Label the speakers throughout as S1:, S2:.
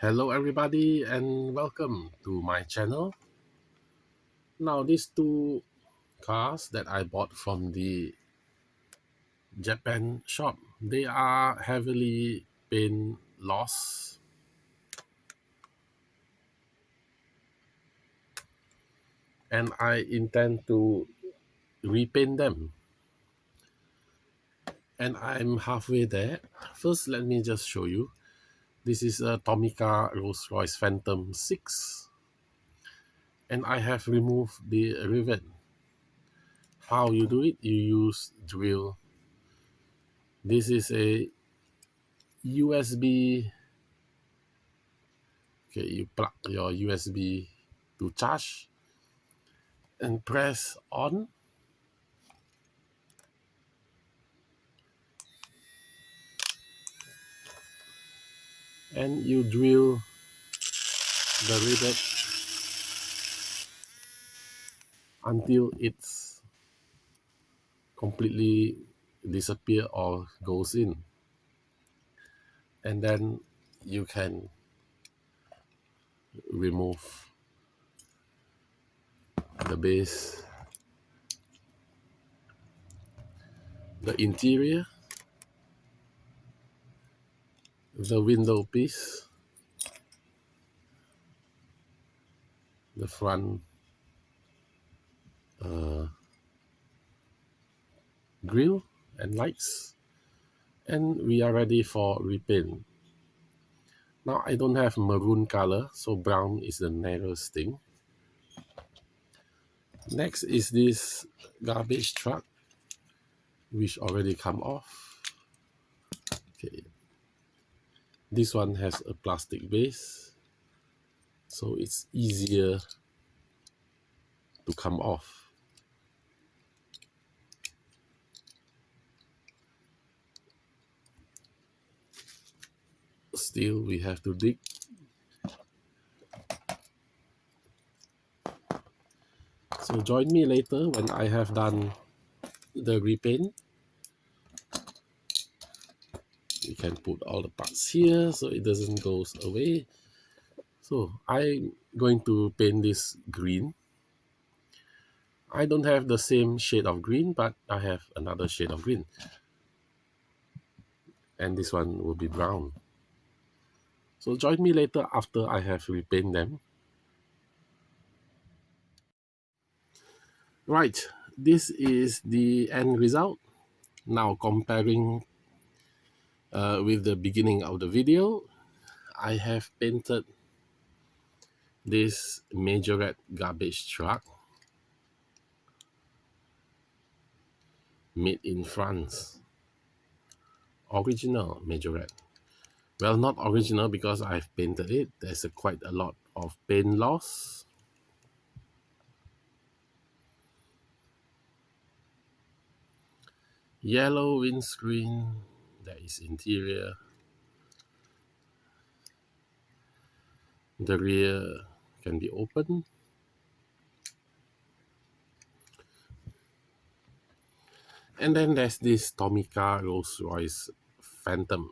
S1: Hello everybody and welcome to my channel. Now these two cars that I bought from the Japan shop, they are heavily paint loss, and I intend to repaint them, and I'm halfway there. First, let me just show you. This is a Tomica Rolls-Royce Phantom 6, and I have removed the rivet. How you do it? You use drill. This is a USB. Okay, you plug your USB to charge and press on, and you drill the rivet until it's completely disappear or goes in, and then you can remove the base, the interior, the window piece, the front grill and lights, and we are ready for repaint. Now I don't have maroon color, so brown is the nearest thing. Next is this garbage truck, which already come off. Okay, this one has a plastic base, so it's easier to come off. Still, we have to dig. So join me later when I have done the repaint. You can put all the parts here so it doesn't go away. So I'm going to paint this green. I don't have the same shade of green, but I have another shade of green. And this one will be brown. So join me later after I have repaint them. Right, this is the end result. Now comparing with the beginning of the video, I have painted this majorette garbage truck made in France. Original majorette. Well, not original because I've painted it. There's quite a lot of paint loss. Yellow windscreen. There is interior. The rear can be opened. And then there's this Tomica Rolls-Royce Phantom,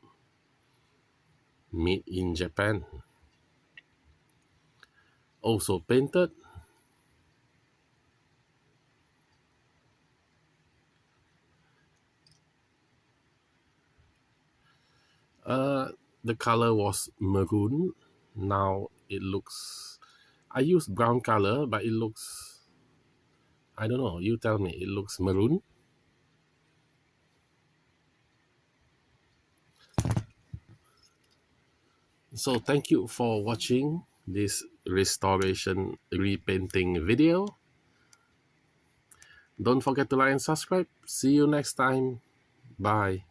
S1: made in Japan. Also painted. The color was maroon. Now it looks, I used brown color, but it looks, I don't know, you tell me, it looks maroon. So thank you for watching this restoration repainting video. Don't forget to like and subscribe. See you next time. Bye.